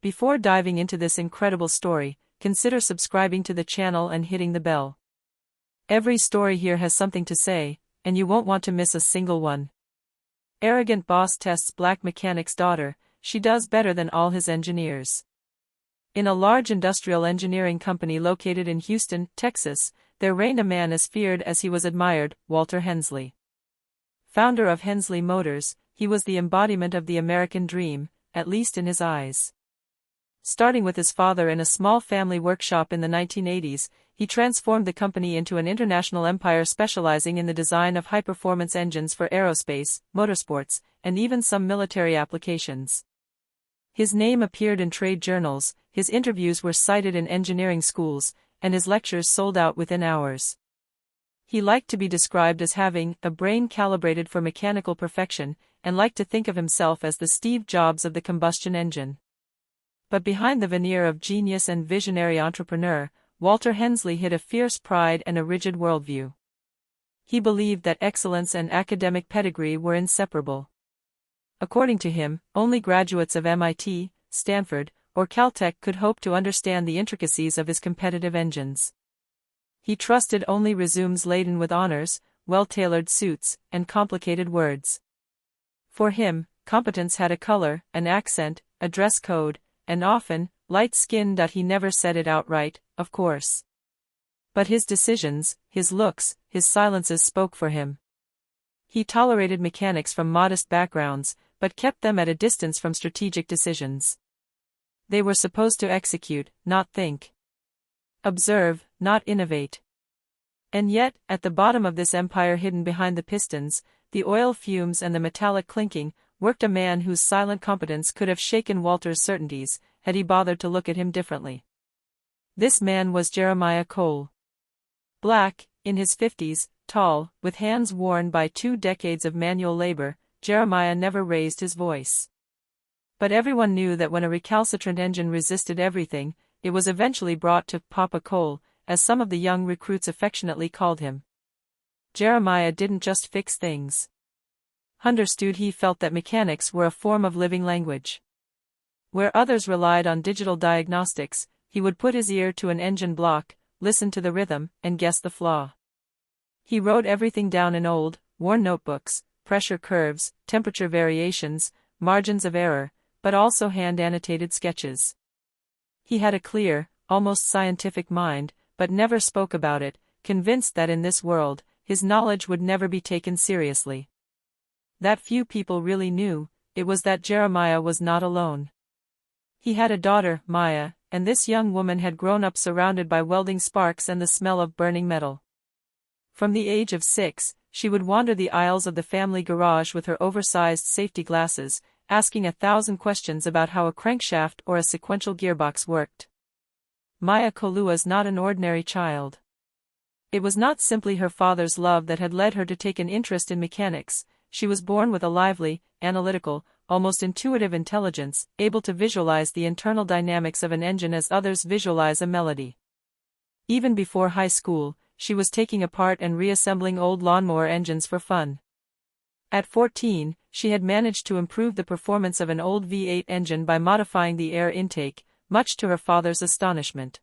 Before diving into this incredible story, consider subscribing to the channel and hitting the bell. Every story here has something to say, and you won't want to miss a single one. Arrogant boss tests black mechanic's daughter, she does better than all his engineers. In a large industrial engineering company located in Houston, Texas, there reigned a man as feared as he was admired, Walter Hensley. Founder of Hensley Motors, he was the embodiment of the American dream, at least in his eyes. Starting with his father in a small family workshop in the 1980s, he transformed the company into an international empire specializing in the design of high-performance engines for aerospace, motorsports, and even some military applications. His name appeared in trade journals, his interviews were cited in engineering schools, and his lectures sold out within hours. He liked to be described as having a brain calibrated for mechanical perfection, and liked to think of himself as the Steve Jobs of the combustion engine. But behind the veneer of genius and visionary entrepreneur, Walter Hensley hid a fierce pride and a rigid worldview. He believed that excellence and academic pedigree were inseparable. According to him, only graduates of MIT, Stanford, or Caltech could hope to understand the intricacies of his competitive engines. He trusted only resumes laden with honors, well-tailored suits, and complicated words. For him, competence had a color, an accent, a dress code, and often, light-skinned. He never said it outright, of course. But his decisions, his looks, his silences spoke for him. He tolerated mechanics from modest backgrounds, but kept them at a distance from strategic decisions. They were supposed to execute, not think. Observe, not innovate. And yet, at the bottom of this empire hidden behind the pistons, the oil fumes and the metallic clinking, worked a man whose silent competence could have shaken Walter's certainties, had he bothered to look at him differently. This man was Jeremiah Cole. Black, in his 50s, tall, with hands worn by 2 decades of manual labor, Jeremiah never raised his voice. But everyone knew that when a recalcitrant engine resisted everything, it was eventually brought to Papa Cole, as some of the young recruits affectionately called him. Jeremiah didn't just fix things. Understood, he felt that mechanics were a form of living language. Where others relied on digital diagnostics, he would put his ear to an engine block, listen to the rhythm, and guess the flaw. He wrote everything down in old, worn notebooks, pressure curves, temperature variations, margins of error, but also hand-annotated sketches. He had a clear, almost scientific mind, but never spoke about it, convinced that in this world, his knowledge would never be taken seriously. That few people really knew, it was that Jeremiah was not alone. He had a daughter, Maya, and this young woman had grown up surrounded by welding sparks and the smell of burning metal. From the age of 6, she would wander the aisles of the family garage with her oversized safety glasses, asking 1,000 questions about how a crankshaft or a sequential gearbox worked. Maya Cole was not an ordinary child. It was not simply her father's love that had led her to take an interest in mechanics. She was born with a lively, analytical, almost intuitive intelligence, able to visualize the internal dynamics of an engine as others visualize a melody. Even before high school, she was taking apart and reassembling old lawnmower engines for fun. At 14, she had managed to improve the performance of an old V8 engine by modifying the air intake, much to her father's astonishment.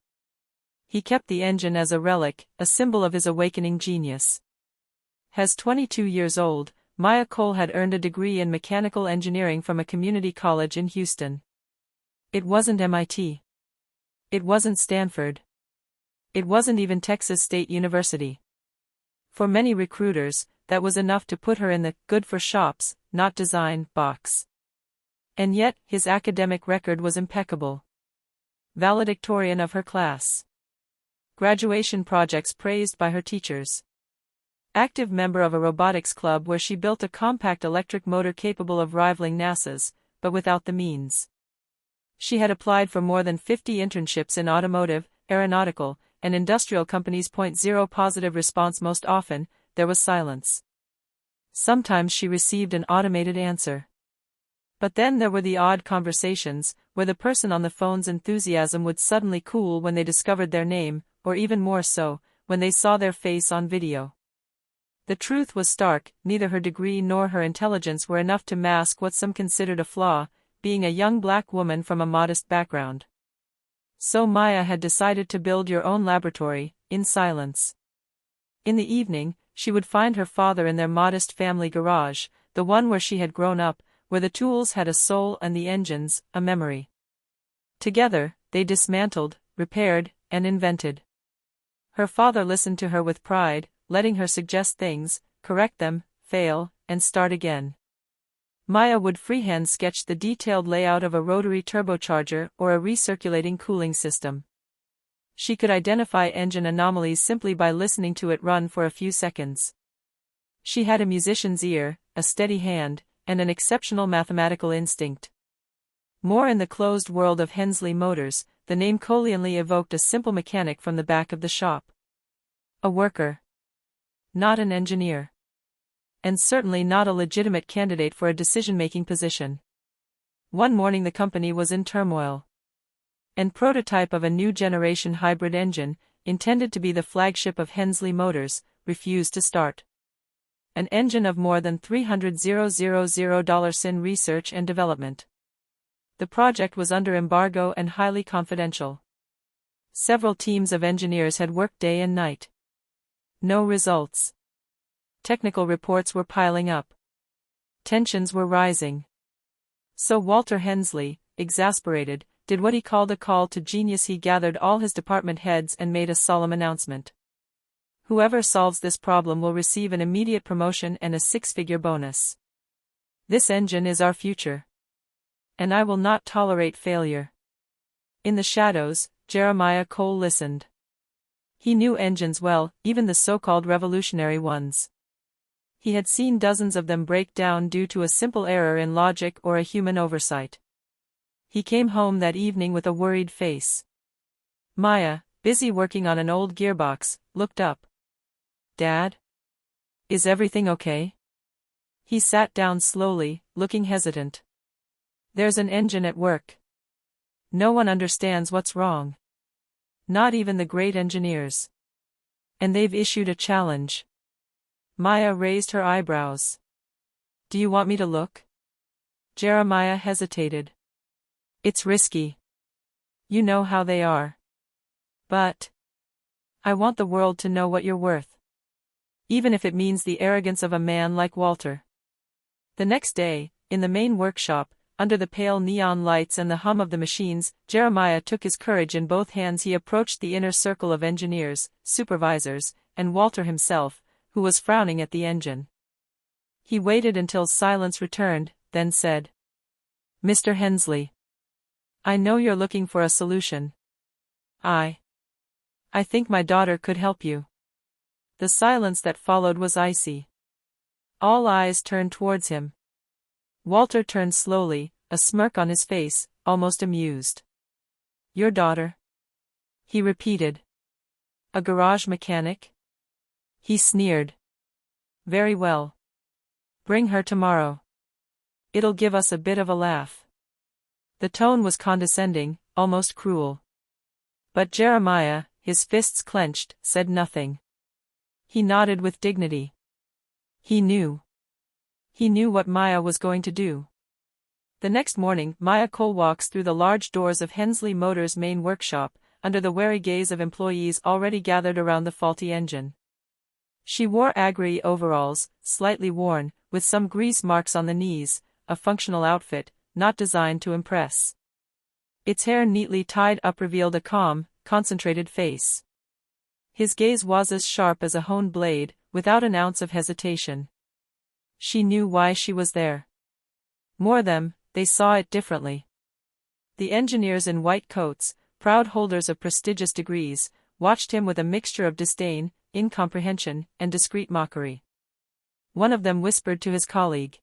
He kept the engine as a relic, a symbol of his awakening genius. As 22 years old, Maya Cole had earned a degree in mechanical engineering from a community college in Houston. It wasn't MIT. It wasn't Stanford. It wasn't even Texas State University. For many recruiters, that was enough to put her in the good for shops, not design box. And yet, his academic record was impeccable. Valedictorian of her class. Graduation projects praised by her teachers. Active member of a robotics club where she built a compact electric motor capable of rivaling NASA's, but without the means. She had applied for more than 50 internships in automotive, aeronautical, and industrial companies. 0 positive response. Most often, there was silence. Sometimes she received an automated answer. But then there were the odd conversations, where the person on the phone's enthusiasm would suddenly cool when they discovered their name, or even more so, when they saw their face on video. The truth was stark, neither her degree nor her intelligence were enough to mask what some considered a flaw. being a young black woman from a modest background. So Maya had decided to build your own laboratory, in silence. In the evening, she would find her father in their modest family garage, the one where she had grown up, where the tools had a soul and the engines, a memory. Together, they dismantled, repaired, and invented. Her father listened to her with pride, letting her suggest things, correct them, fail, and start again. Maya would freehand sketch the detailed layout of a rotary turbocharger or a recirculating cooling system. She could identify engine anomalies simply by listening to it run for a few seconds. She had a musician's ear, a steady hand, and an exceptional mathematical instinct. More in the closed world of Hensley Motors, the name Collianly evoked a simple mechanic from the back of the shop. A worker. Not an engineer. And certainly not a legitimate candidate for a decision-making position. One morning the company was in turmoil. An prototype of a new generation hybrid engine, intended to be the flagship of Hensley Motors, refused to start. An engine of more than $300,000 in research and development. The project was under embargo and highly confidential. Several teams of engineers had worked day and night. No results. Technical reports were piling up. Tensions were rising. So Walter Hensley, exasperated, did what he called a call to genius. He gathered all his department heads and made a solemn announcement. Whoever solves this problem will receive an immediate promotion and a six-figure bonus. This engine is our future. And I will not tolerate failure. In the shadows, Jeremiah Cole listened. He knew engines well, even the so-called revolutionary ones. He had seen dozens of them break down due to a simple error in logic or a human oversight. He came home that evening with a worried face. Maya, busy working on an old gearbox, looked up. "Dad? Is everything okay?" He sat down slowly, looking hesitant. "There's an engine at work. No one understands what's wrong. Not even the great engineers. And they've issued a challenge." Maya raised her eyebrows. "Do you want me to look?" Jeremiah hesitated. "It's risky. You know how they are. But I want the world to know what you're worth. Even if it means the arrogance of a man like Walter." The next day, in the main workshop, under the pale neon lights and the hum of the machines, Jeremiah took his courage in both hands. He approached the inner circle of engineers, supervisors, and Walter himself, who was frowning at the engine. He waited until silence returned, then said, "Mr. Hensley, I know you're looking for a solution. I think my daughter could help you." The silence that followed was icy. All eyes turned towards him. Walter turned slowly, a smirk on his face, almost amused. "Your daughter?" he repeated. "A garage mechanic?" He sneered. "Very well. Bring her tomorrow. It'll give us a bit of a laugh." The tone was condescending, almost cruel. But Jeremiah, his fists clenched, said nothing. He nodded with dignity. He knew. He knew what Maya was going to do. The next morning, Maya Cole walks through the large doors of Hensley Motors' main workshop, under the wary gaze of employees already gathered around the faulty engine. She wore agri overalls, slightly worn, with some grease marks on the knees, a functional outfit, not designed to impress. Its hair neatly tied up revealed a calm, concentrated face. His gaze was as sharp as a honed blade, without an ounce of hesitation. She knew why she was there. More them, they saw it differently. The engineers in white coats, proud holders of prestigious degrees, watched him with a mixture of disdain, incomprehension, and discreet mockery. One of them whispered to his colleague,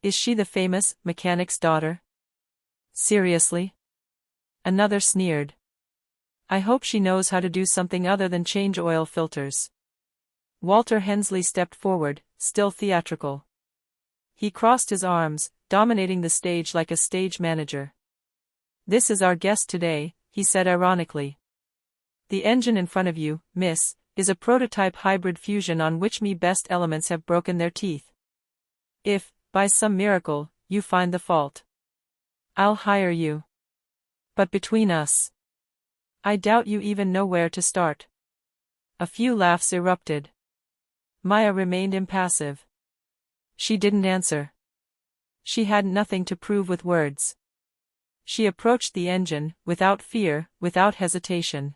"Is she the famous mechanic's daughter?" "Seriously?" Another sneered. "I hope she knows how to do something other than change oil filters." Walter Hensley stepped forward, still theatrical. He crossed his arms, dominating the stage like a stage manager. "This is our guest today," he said ironically. "The engine in front of you, miss, is a prototype hybrid fusion on which me best elements have broken their teeth. If, by some miracle, you find the fault, I'll hire you. But between us, I doubt you even know where to start. A few laughs erupted. Maya remained impassive. She didn't answer. She had nothing to prove with words. She approached the engine, without fear, without hesitation.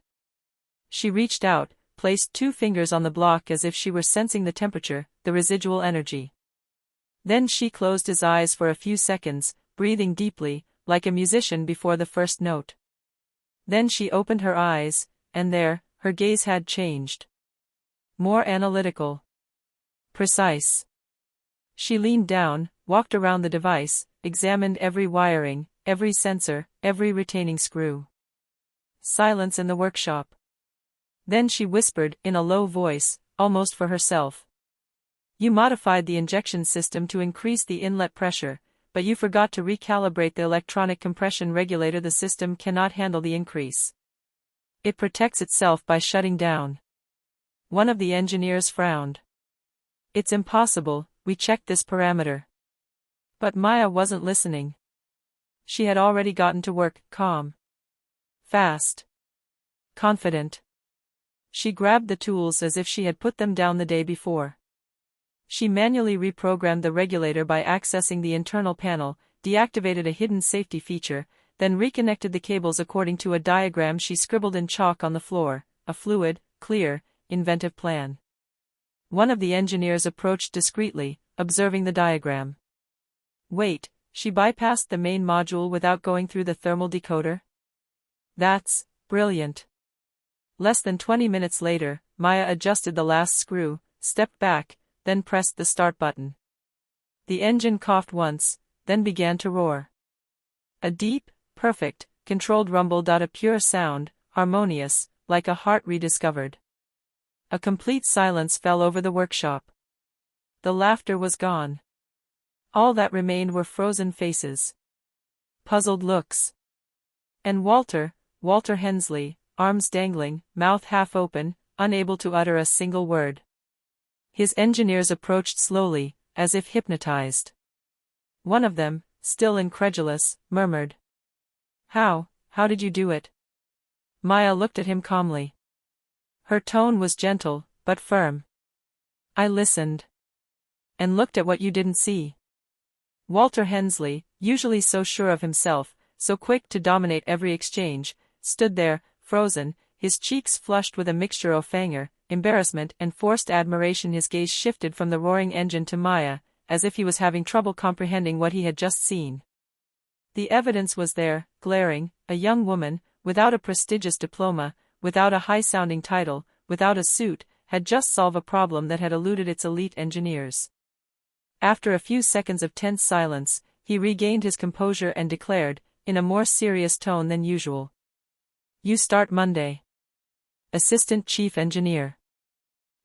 She reached out, placed 2 fingers on the block as if she were sensing the temperature, the residual energy. Then she closed his eyes for a few seconds, breathing deeply, like a musician before the first note. Then she opened her eyes, and there, her gaze had changed. More analytical. Precise. She leaned down, walked around the device, examined every wiring, every sensor, every retaining screw. Silence in the workshop. Then she whispered, in a low voice, almost for herself. You modified the injection system to increase the inlet pressure, but you forgot to recalibrate the electronic compression regulator. The system cannot handle the increase. It protects itself by shutting down. One of the engineers frowned. It's impossible, we checked this parameter. But Maya wasn't listening. She had already gotten to work, calm. Fast. Confident. She grabbed the tools as if she had put them down the day before. She manually reprogrammed the regulator by accessing the internal panel, deactivated a hidden safety feature, then reconnected the cables according to a diagram she scribbled in chalk on the floor, a fluid, clear, inventive plan. One of the engineers approached discreetly, observing the diagram. Wait, she bypassed the main module without going through the thermal decoder? That's brilliant. Less than 20 minutes later, Maya adjusted the last screw, stepped back, then pressed the start button. The engine coughed once, then began to roar. A deep, perfect, controlled rumble. A pure sound, harmonious, like a heart rediscovered. A complete silence fell over the workshop. The laughter was gone. All that remained were frozen faces. Puzzled looks. And Walter Hensley, arms dangling, mouth half open, unable to utter a single word. His engineers approached slowly, as if hypnotized. One of them, still incredulous, murmured. How did you do it? Maya looked at him calmly. Her tone was gentle, but firm. I listened. And looked at what you didn't see. Walter Hensley, usually so sure of himself, so quick to dominate every exchange, stood there, frozen, his cheeks flushed with a mixture of anger, embarrassment and forced admiration. His gaze shifted from the roaring engine to Maya, as if he was having trouble comprehending what he had just seen. The evidence was there, glaring, a young woman, without a prestigious diploma, without a high-sounding title, without a suit, had just solved a problem that had eluded its elite engineers. After a few seconds of tense silence, he regained his composure and declared, in a more serious tone than usual. You start Monday. Assistant Chief Engineer.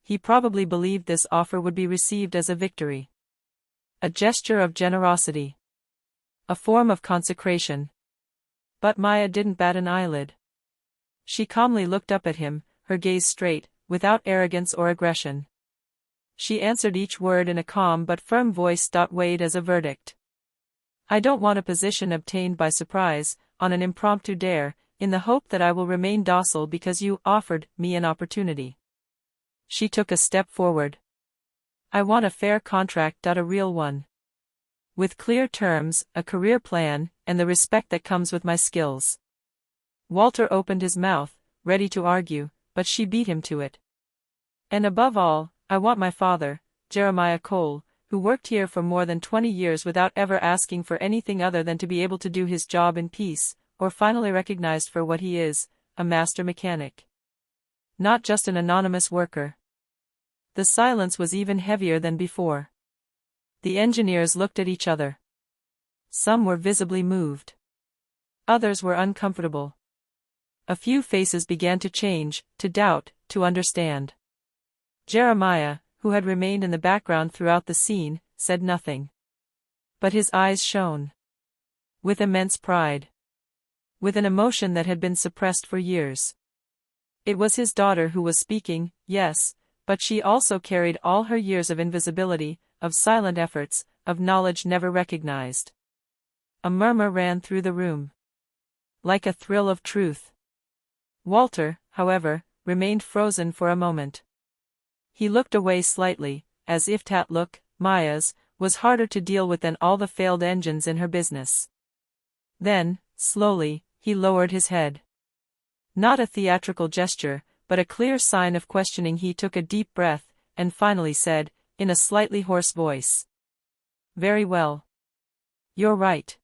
He probably believed this offer would be received as a victory. A gesture of generosity. A form of consecration. But Maya didn't bat an eyelid. She calmly looked up at him, her gaze straight, without arrogance or aggression. She answered each word in a calm but firm voice. Weighed as a verdict. I don't want a position obtained by surprise, on an impromptu dare, in the hope that I will remain docile because you offered me an opportunity. She took a step forward. I want a fair contract. A real one. With clear terms, a career plan, and the respect that comes with my skills. Walter opened his mouth, ready to argue, but she beat him to it. And above all, I want my father, Jeremiah Cole, who worked here for more than 20 years without ever asking for anything other than to be able to do his job in peace, or finally recognized for what he is, a master mechanic. Not just an anonymous worker. The silence was even heavier than before. The engineers looked at each other. Some were visibly moved. Others were uncomfortable. A few faces began to change, to doubt, to understand. Jeremiah, who had remained in the background throughout the scene, said nothing. But his eyes shone. With immense pride. With an emotion that had been suppressed for years. It was his daughter who was speaking, yes, but she also carried all her years of invisibility, of silent efforts, of knowledge never recognized. A murmur ran through the room. Like a thrill of truth. Walter, however, remained frozen for a moment. He looked away slightly, as if that look, Maya's, was harder to deal with than all the failed engines in her business. Then, slowly, he lowered his head. Not a theatrical gesture, but a clear sign of questioning. He took a deep breath, and finally said, in a slightly hoarse voice. Very well. You're right.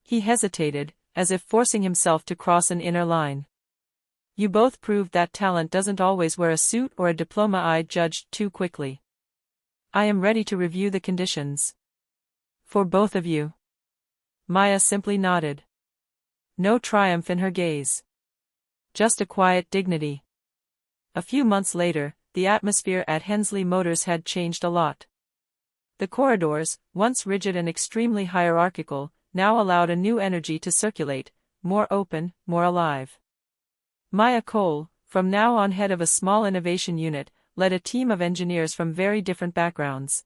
He hesitated, as if forcing himself to cross an inner line. You both proved that talent doesn't always wear a suit or a diploma I judged too quickly. I am ready to review the conditions. For both of you. Maya simply nodded. No triumph in her gaze. Just a quiet dignity. A few months later, the atmosphere at Hensley Motors had changed a lot. The corridors, once rigid and extremely hierarchical, now allowed a new energy to circulate, more open, more alive. Maya Cole, from now on head of a small innovation unit, led a team of engineers from very different backgrounds.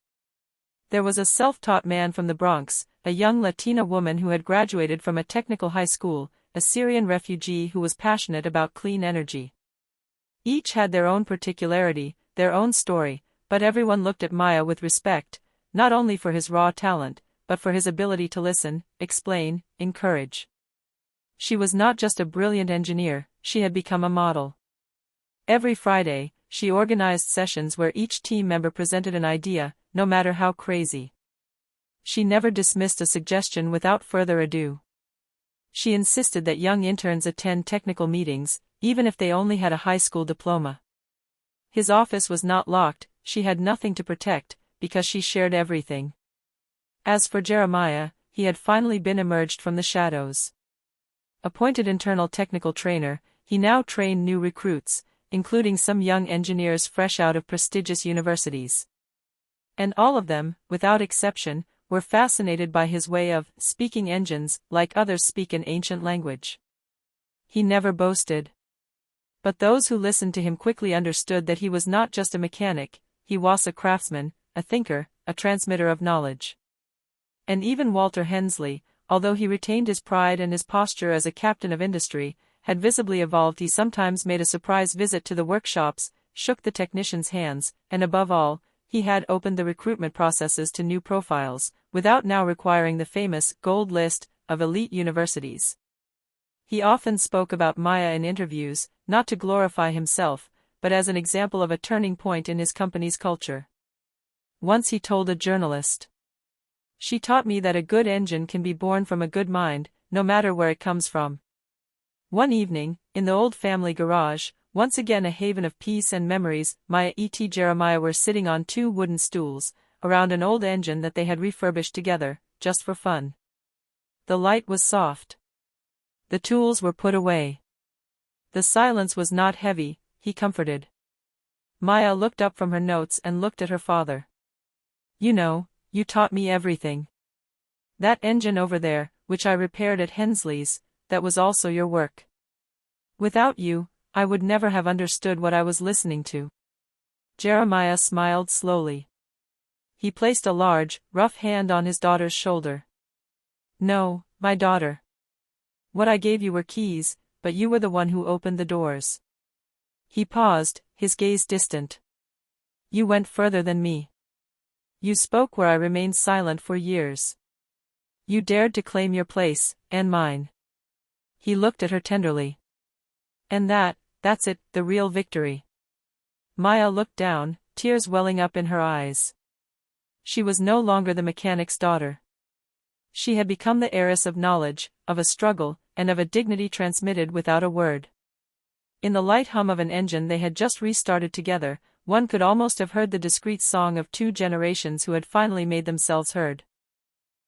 There was a self-taught man from the Bronx, a young Latina woman who had graduated from a technical high school, a Syrian refugee who was passionate about clean energy. Each had their own particularity, their own story, but everyone looked at Maya with respect, not only for his raw talent, but for his ability to listen, explain, encourage. She was not just a brilliant engineer, she had become a model. Every Friday, she organized sessions where each team member presented an idea, no matter how crazy. She never dismissed a suggestion without further ado. She insisted that young interns attend technical meetings, even if they only had a high school diploma. His office was not locked, she had nothing to protect, because she shared everything. As for Jeremiah, he had finally been emerged from the shadows. Appointed internal technical trainer, he now trained new recruits, including some young engineers fresh out of prestigious universities. And all of them, without exception, were fascinated by his way of speaking engines like others speak an ancient language. He never boasted. But those who listened to him quickly understood that he was not just a mechanic, he was a craftsman, a thinker, a transmitter of knowledge. And even Walter Hensley, although he retained his pride and his posture as a captain of industry, had visibly evolved. He sometimes made a surprise visit to the workshops, shook the technicians' hands, and above all, he had opened the recruitment processes to new profiles, without now requiring the famous gold list of elite universities. He often spoke about Maya in interviews, not to glorify himself, but as an example of a turning point in his company's culture. Once he told a journalist, "She taught me that a good engine can be born from a good mind, no matter where it comes from." One evening, in the old family garage, once again a haven of peace and memories, Maya and Jeremiah were sitting on two wooden stools, around an old engine that they had refurbished together, just for fun. The light was soft. The tools were put away. The silence was not heavy, he comforted. Maya looked up from her notes and looked at her father. "You know, you taught me everything. That engine over there, which I repaired at Hensley's, that was also your work. Without you, I would never have understood what I was listening to." Jeremiah smiled slowly. He placed a large, rough hand on his daughter's shoulder. "No, my daughter. What I gave you were keys, but you were the one who opened the doors." He paused, his gaze distant. "You went further than me. You spoke where I remained silent for years. You dared to claim your place, and mine." He looked at her tenderly. "And that's it, the real victory." Maya looked down, tears welling up in her eyes. She was no longer the mechanic's daughter. She had become the heiress of knowledge, of a struggle, and of a dignity transmitted without a word. In the light hum of an engine they had just restarted together, one could almost have heard the discreet song of two generations who had finally made themselves heard.